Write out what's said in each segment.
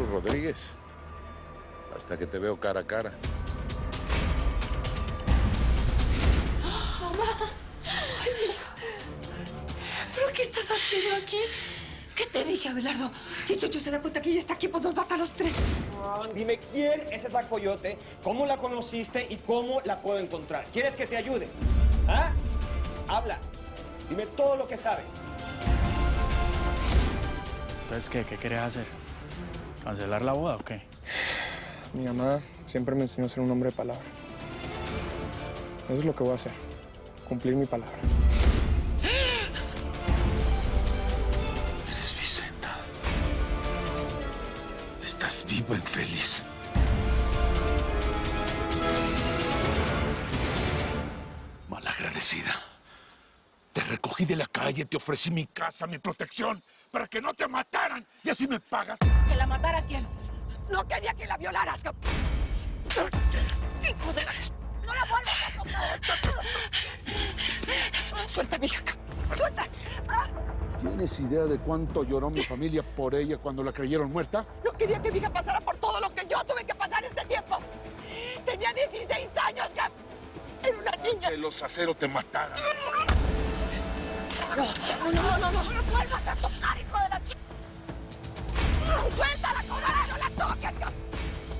Carlos Rodríguez. Hasta que te veo cara a cara. ¡Mamá! ¿Pero qué estás haciendo aquí? ¿Qué te dije, Abelardo? Si Chucho se da cuenta que ella está aquí, pues nos mata a los tres. Dime, ¿quién es esa coyote? ¿Cómo la conociste y cómo la puedo encontrar? ¿Quieres que te ayude? ¿Ah? Habla. Dime todo lo que sabes. Entonces, ¿qué querés hacer? ¿Cancelar la boda o qué? Mi mamá siempre me enseñó a ser un hombre de palabra. Eso es lo que voy a hacer. Cumplir mi palabra. Eres Vicenta. Estás viva y feliz. Malagradecida. Te recogí de la calle, te ofrecí mi casa, mi protección, para que no te mataran. ¿Y así me pagas? ¿Que la matara quién? No quería que la violaras. ¡Hijo de... ¡No la vuelvas a tocar! ¡Suelta, hija! ¡Suelta! ¡Ah! ¿Tienes idea de cuánto lloró mi familia por ella cuando la creyeron muerta? No quería que mi hija pasara por todo lo que yo tuve que pasar este tiempo. Tenía 16 años, ya. Era una niña. Que los aceros te mataran. No me vuelvas a tocar, hijo de la chica. ¡Suéltala, cobarde! ¡No la toques!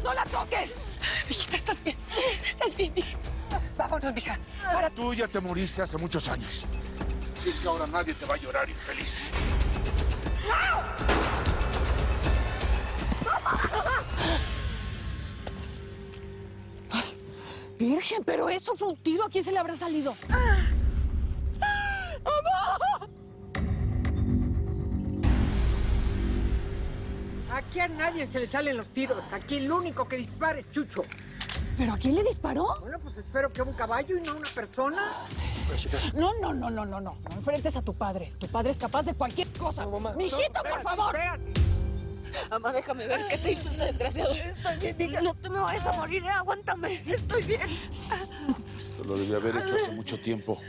¡No la toques! Mijita, ¿estás bien? ¿Estás bien, mija? Vámonos, mija. Para... Tú ya te moriste hace muchos años. Si es que ahora nadie te va a llorar infeliz. Ay, Virgen, pero eso fue un tiro. ¿A quién se le habrá salido? Aquí a nadie se le salen los tiros. Aquí el único que dispara es Chucho. ¿Pero a quién le disparó? Bueno, pues espero que a un caballo y no a una persona. Sí. No. No enfrentes a tu padre. Tu padre es capaz de cualquier cosa. No, mamá. ¡Mijito, por favor! Espérate. Mamá, déjame ver qué te hizo este desgraciado. Estoy bien, hija. No te me vayas a morir, aguántame. Estoy bien. Esto lo debí haber hecho hace mucho tiempo.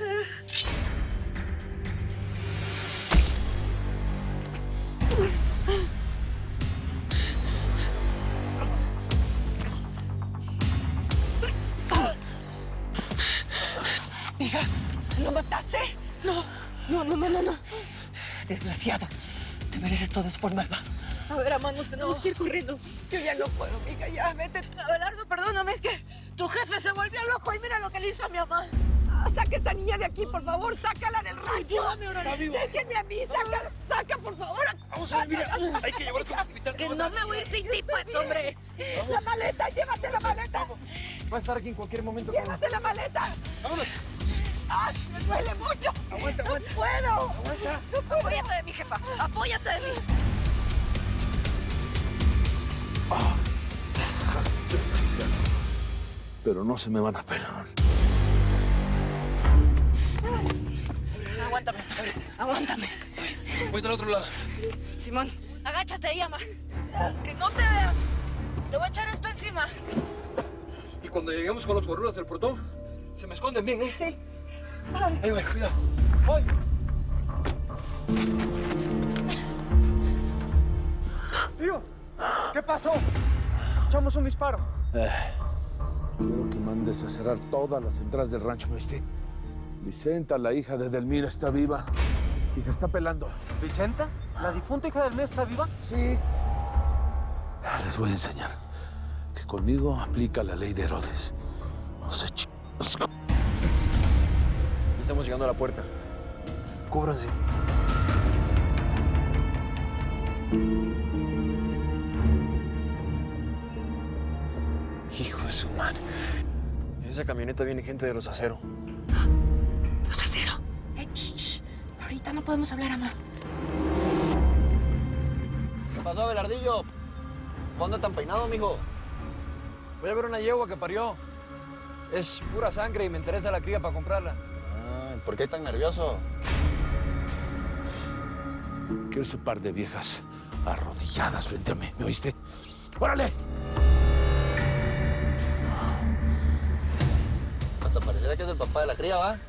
Hija, ¿lo mataste? No. Desgraciado. Te mereces todo eso por malvado. A ver, mamá, nos tenemos que ir corriendo. Yo ya no puedo, mija. Ya, vete. Abelardo, perdóname, es que tu jefe se volvió loco y mira lo que le hizo a mi mamá. Saca a esta niña de aquí, por favor. Sácala del rancho. Está vivo. Déjenme a mí. Saca, por favor. Vamos a ver, mira. Hay que llevar esto a hospital. Que no me voy a ir sin ti, pues, hombre. La maleta, llévate la maleta. Va a estar aquí en cualquier momento. Llévate la maleta. Vámonos. ¡Ay, me duele mucho! Aguanta. ¡No puedo! Aguanta. Apóyate de mí, jefa. Apóyate de mí. Pero no se me van a pelar. Aguántame. Voy del otro lado. Simón, agáchate y llama. Que no te vean. Te voy a echar esto encima. Y cuando lleguemos con los gorrulas del portón, se me esconden bien, ¿eh? Sí. Ahí voy, cuidado. ¡Voy! Tío, ¿qué pasó? Echamos un disparo. Quiero que mandes a cerrar todas las entradas del rancho, ¿me viste? Vicenta, la hija de Delmira, está viva y se está pelando. ¿Vicenta? ¿La difunta hija del mes está viva? Sí. Les voy a enseñar que conmigo aplica la ley de Herodes. No sé, chicos. Estamos llegando a la puerta. Cúbranse. Hijo de su madre. En esa camioneta viene gente de los aceros. ¿Los aceros? Ahorita no podemos hablar, mamá. ¿Qué pasó, Abelardillo? ¿Cuándo tan peinado, mijo? Voy a ver una yegua que parió. Es pura sangre y me interesa la cría para comprarla. ¿Por qué tan nervioso? Quiero ese par de viejas arrodilladas frente a mí, ¿me oíste? ¡Órale! Hasta pareciera que es el papá de la cría, ¿va?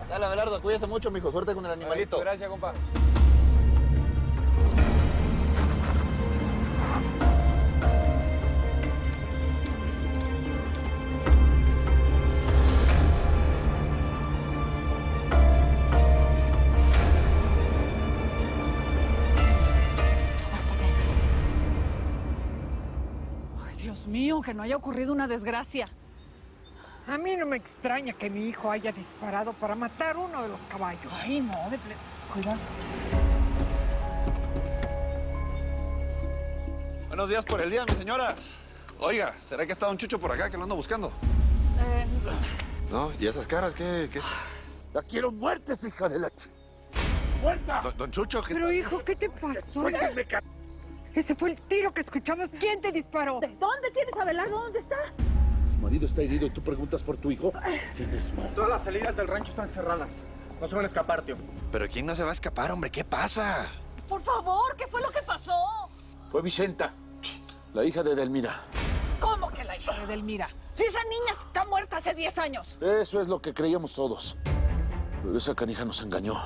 Dale, Abelardo, cuídese mucho, mijo. Suerte con el animalito. Gracias, compa. que no haya ocurrido una desgracia. A mí no me extraña que mi hijo haya disparado para matar uno de los caballos. Ay, no, cuidado. Buenos días por el día, mis señoras. Oiga, ¿será que está don Chucho por acá que lo ando buscando? ¿No? ¿Y esas caras qué? La quiero muertes, hija de la... ¡Muerta! Don Chucho, ¿qué? Pero, hijo, ¿qué te pasó? ¡Suéltame, Ese fue el tiro que escuchamos. ¿Quién te disparó? ¿De dónde tienes a Abelardo? ¿Dónde está? Su marido está herido y tú preguntas por tu hijo. Tienes mal. Todas las salidas del rancho están cerradas. No se van a escapar, tío. ¿Pero quién no se va a escapar, hombre? ¿Qué pasa? Por favor, ¿qué fue lo que pasó? Fue Vicenta, la hija de Edelmira. ¿Cómo que la hija de Edelmira? Si esa niña está muerta hace 10 años. Eso es lo que creíamos todos. Pero esa canija nos engañó.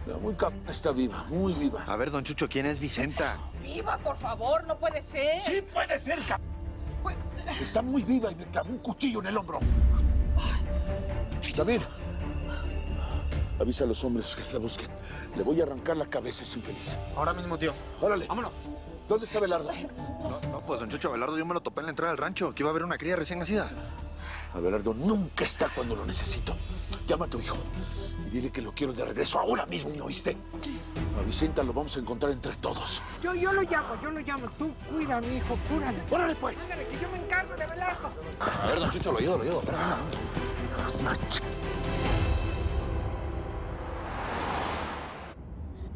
La muy está viva, muy viva. A ver, don Chucho, ¿quién es Vicenta? Viva, por favor, no puede ser. ¡Sí puede ser, Está muy viva y me clavó un cuchillo en el hombro. David, avisa a los hombres que la busquen. Le voy a arrancar la cabeza, es infeliz. Ahora mismo, tío. Órale. Vámonos. ¿Dónde está Abelardo? No, pues don Chucho, Abelardo yo me lo topé en la entrada del rancho, que iba a haber una cría recién nacida. Abelardo nunca está cuando lo necesito. Llama a tu hijo y dile que lo quiero de regreso ahora mismo, ¿me oíste? A Vicenta lo vamos a encontrar entre todos. Yo lo llamo. Tú cuida a mi hijo, cúralo. ¡Órale, pues! Ándale, que yo me encargo de Abelardo. A ver, don Chucho, lo ayudo. Espérame.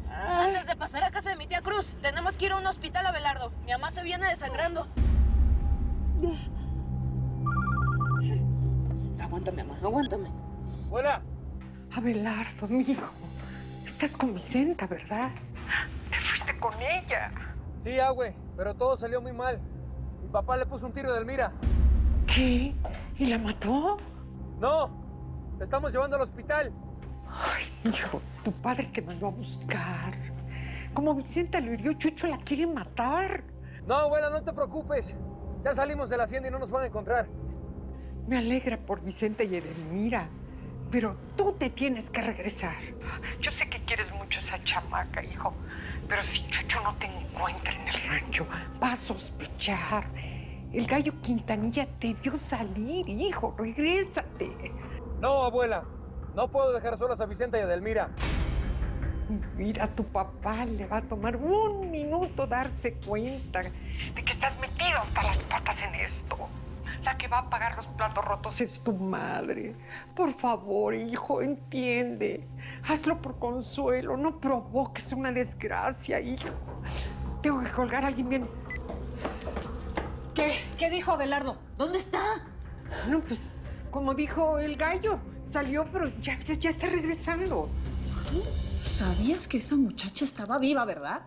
Antes de pasar a casa de mi tía Cruz, tenemos que ir a un hospital, Abelardo. Mi mamá se viene desangrando. Aguántame, mamá, aguántame. ¡Buena! Abelardo, mi hijo. Estás con Vicenta, ¿verdad? Te fuiste con ella. Sí, güey, pero todo salió muy mal. Mi papá le puso un tiro de Edelmira. ¿Qué? ¿Y la mató? ¡No! La estamos llevando al hospital. Ay, hijo, tu padre te mandó a buscar. Como Vicenta lo hirió, Chucho la quiere matar. No, abuela, no te preocupes. Ya salimos de la hacienda y no nos van a encontrar. Me alegra por Vicenta y Edelmira, pero tú te tienes que regresar. Yo sé que quieres mucho a esa chamaca, hijo, pero si Chucho no te encuentra en el rancho, va a sospechar. El gallo Quintanilla te vio salir, hijo, regrésate. No, abuela, no puedo dejar solas a Vicenta y a Edelmira. Mira, a tu papá le va a tomar un minuto darse cuenta de que estás metido hasta las patas en esto. La que va a pagar los platos rotos es tu madre. Por favor, hijo, entiende. Hazlo por consuelo, no provoques una desgracia, hijo. Tengo que colgar a alguien bien. ¿Qué dijo Abelardo? ¿Dónde está? No, pues, como dijo el gallo, salió, pero ya está regresando. ¿Sabías que esa muchacha estaba viva, verdad?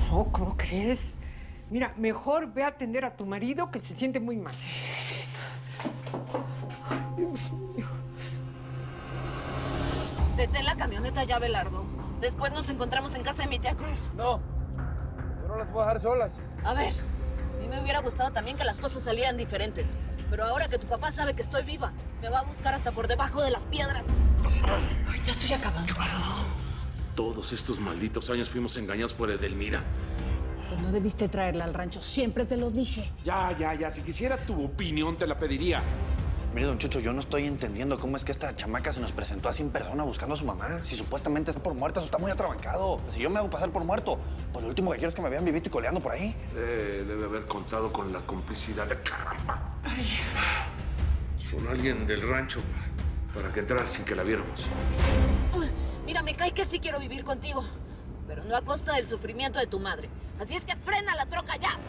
No, ¿cómo crees? Mira, mejor ve a atender a tu marido, que se siente muy mal. Sí. Dios mío. Detén la camioneta ya, Abelardo. Después nos encontramos en casa de mi tía Cruz. No, yo no las voy a dejar solas. A ver, a mí me hubiera gustado también que las cosas salieran diferentes. Pero ahora que tu papá sabe que estoy viva, me va a buscar hasta por debajo de las piedras. Ay, ya estoy acabando. Todos estos malditos años fuimos engañados por Edelmira. Pues no debiste traerla al rancho, siempre te lo dije. Ya. Si quisiera tu opinión, te la pediría. Mire, don Chucho, yo no estoy entendiendo cómo es que esta chamaca se nos presentó así en persona buscando a su mamá. Si supuestamente está por muerta, eso está muy atrabancado. Si yo me hago pasar por muerto, pues lo último que quiero es que me vean vivito y coleando por ahí. Debe haber contado con la complicidad de caramba. Con alguien del rancho para que entrara sin que la viéramos. Mira, me cae que sí quiero vivir contigo, pero no a costa del sufrimiento de tu madre. Así es que frena la troca ya.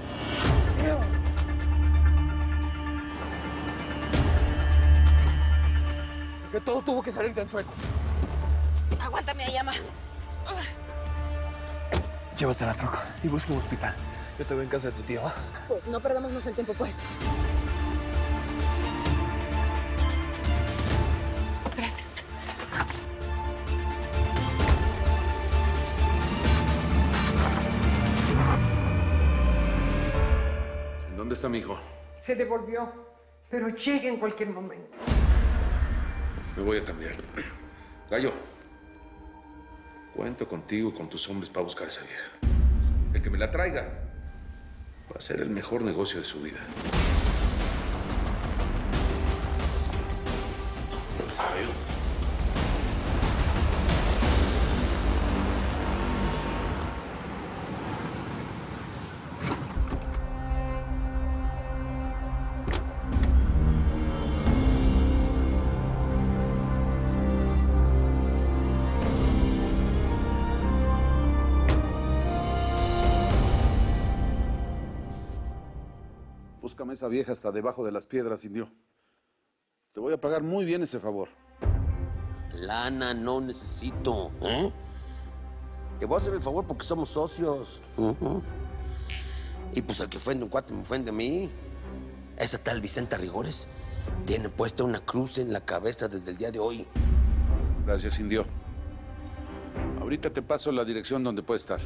Porque todo tuvo que salir tan chueco. Aguántame ahí, ama. Llévate a la troca y busca un hospital. Yo te veo en casa de tu tío, ¿va? Pues no perdamos más el tiempo, pues. Gracias. ¿Dónde está mi hijo? Se devolvió, pero llega en cualquier momento. Me voy a cambiar. Gallo, cuento contigo y con tus hombres para buscar a esa vieja. El que me la traiga va a ser el mejor negocio de su vida. Búscame esa vieja hasta debajo de las piedras, indio. Te voy a pagar muy bien ese favor. Lana no necesito, ¿eh? Te voy a hacer el favor porque somos socios. Y pues el que ofende a un cuate me ofende a mí. Esa tal Vicenta Rigores tiene puesta una cruz en la cabeza desde el día de hoy. Gracias, indio. Ahorita te paso la dirección donde puede estar.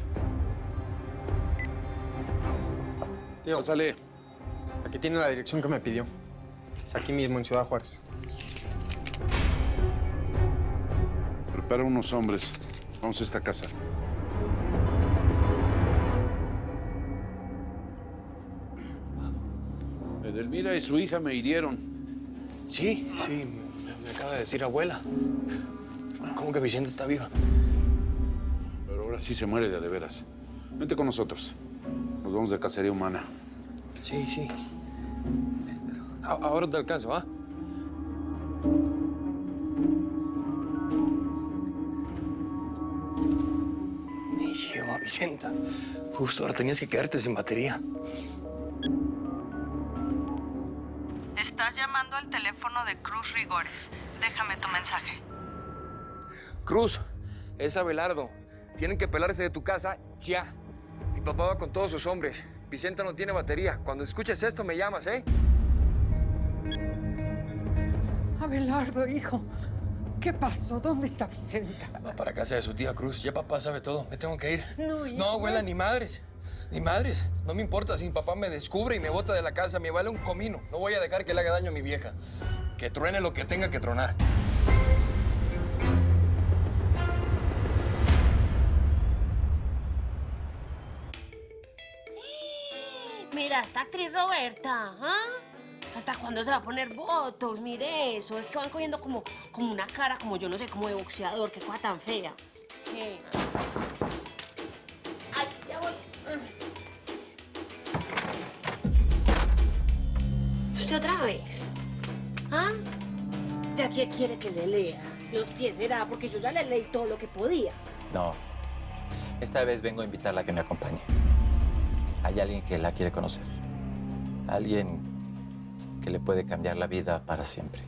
Tío, pásale. Aquí tiene la dirección que me pidió. Es aquí mismo, en Ciudad Juárez. Prepara unos hombres. Vamos a esta casa. Edelmira y su hija me hirieron. Sí, me acaba de decir abuela. ¿Cómo que Vicente está viva? Pero ahora sí se muere de veras. Vente con nosotros. Nos vamos de cacería humana. Sí. Ahora te alcanzo, ¿ah? Me lleva, Vicenta. Justo ahora tenías que quedarte sin batería. Estás llamando al teléfono de Cruz Rigores. Déjame tu mensaje. Cruz, es Abelardo. Tienen que pelarse de tu casa ya. Mi papá va con todos sus hombres. Vicenta no tiene batería. Cuando escuches esto, me llamas, ¿eh? Abelardo, hijo. ¿Qué pasó? ¿Dónde está Vicenta? Va para casa de su tía Cruz. Ya papá sabe todo. Me tengo que ir. No, hijo. No, abuela, ni madres. Ni madres. No me importa si mi papá me descubre y me bota de la casa. Me vale un comino. No voy a dejar que le haga daño a mi vieja. Que truene lo que tenga que tronar. Mira, esta actriz Roberta, ¿ah? ¿Hasta cuándo se va a poner botox? Mire eso, es que van cogiendo como una cara, como yo no sé, como de boxeador, qué cosa tan fea. ¿Qué? Ay, ya voy. ¿Usted otra vez? ¿Ah? ¿Ya qué quiere que le lea? Los pies, ¿será? Porque yo ya le leí todo lo que podía. No. Esta vez vengo a invitarla a que me acompañe. Hay alguien que la quiere conocer. Alguien que le puede cambiar la vida para siempre.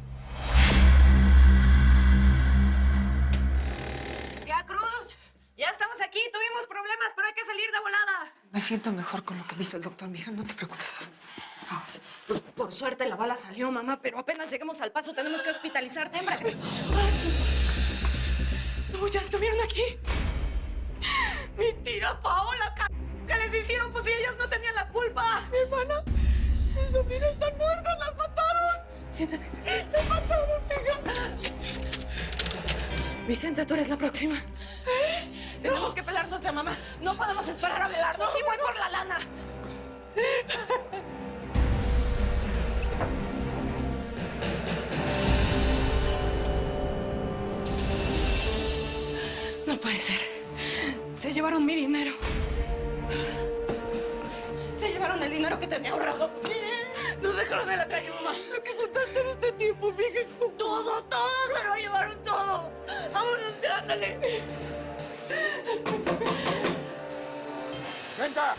¡Tía Cruz! Ya estamos aquí. Tuvimos problemas, pero hay que salir de volada. Me siento mejor con lo que me hizo el doctor, mija. No te preocupes por mí. Vamos. Pues por suerte la bala salió, mamá, pero apenas lleguemos al Paso tenemos que hospitalizarte. No, ya estuvieron aquí. Mi tía Paola, ¿qué les hicieron? Pues si ellas no tenían la culpa. Mi hermana, mis sobrinas están muertas, las mataron. Siéntate. Las mataron, hija. Vicenta, tú eres la próxima. Tenemos que pelarnos ya, mamá. No podemos esperar a Abelardo. Sí, voy por la lana. No puede ser. Se llevaron mi dinero. Se llevaron el dinero que tenía ahorrado. Nos dejaron en la calle, mamá. Lo que juntaste en este tiempo, fíjate. Todo se lo llevaron todo. Vámonos, ya, ándale. ¡Senta!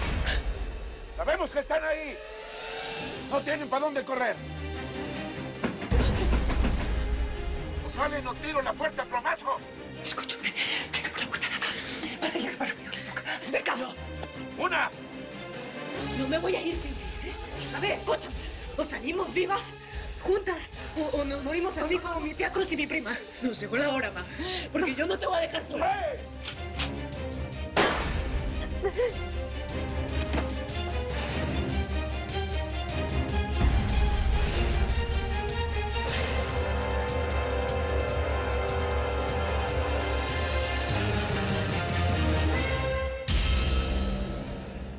¡Sabemos que están ahí! ¡No tienen para dónde correr! ¡O salen o tiro la puerta a plomazo! Escúchame. Vete por la puerta de atrás. Vas a llegar para mí. ¡Hazme caso! ¡Una! No me voy a ir sin ti, ¿sí? A ver, escúchame. O salimos vivas, juntas, o nos morimos así como mi tía Cruz y mi prima. Nos llegó la hora, ma. Porque yo no te voy a dejar sola.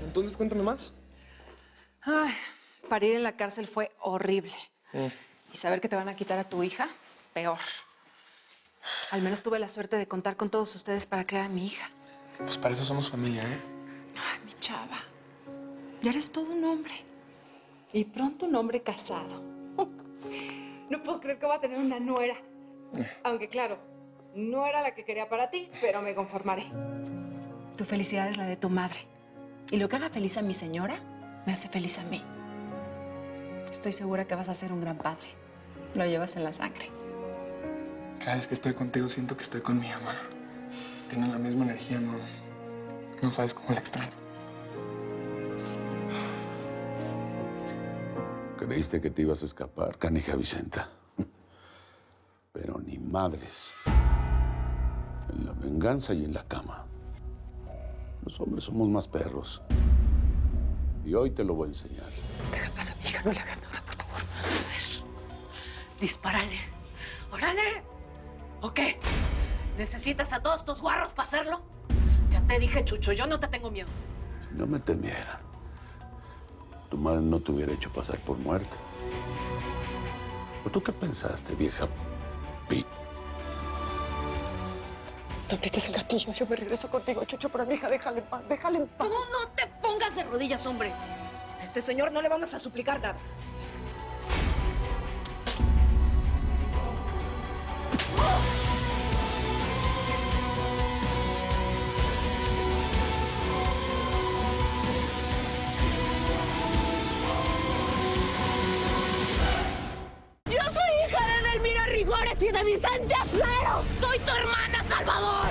Entonces, cuéntame más. Ay, parir en la cárcel fue horrible. Y saber que te van a quitar a tu hija, peor. Al menos tuve la suerte de contar con todos ustedes para crear a mi hija. Pues para eso somos familia, ¿eh? Ay, mi chava. Ya eres todo un hombre. Y pronto un hombre casado. No puedo creer que va a tener una nuera. Aunque claro, no era la que quería para ti, pero me conformaré. Tu felicidad es la de tu madre. Y lo que haga feliz a mi señora, me hace feliz a mí. Estoy segura que vas a ser un gran padre. Lo llevas en la sangre. Cada vez que estoy contigo siento que estoy con mi mamá. Tienen la misma energía, no sabes cómo la extraño. Creíste que te ibas a escapar, canija Vicenta. Pero ni madres. En la venganza y en la cama. Los hombres somos más perros. Y hoy te lo voy a enseñar. Deja pasar, amiga, no le hagas nada, por favor. A ver, dispárale. ¡Órale! ¿O qué? ¿Necesitas a todos tus guarros para hacerlo? Ya te dije, Chucho, yo no te tengo miedo. Si no me temieran, tu madre no te hubiera hecho pasar por muerta. ¿O tú qué pensaste, vieja pi? No aprietes el gatillo, yo me regreso contigo, Chucho, pero mi hija, déjale en paz, déjale en paz. Tú no te pongas de rodillas, hombre. A este señor no le vamos a suplicar nada. Yo soy hija de Edelmira Rigores y de Vicente Acero. Soy tu hermana, Salvador.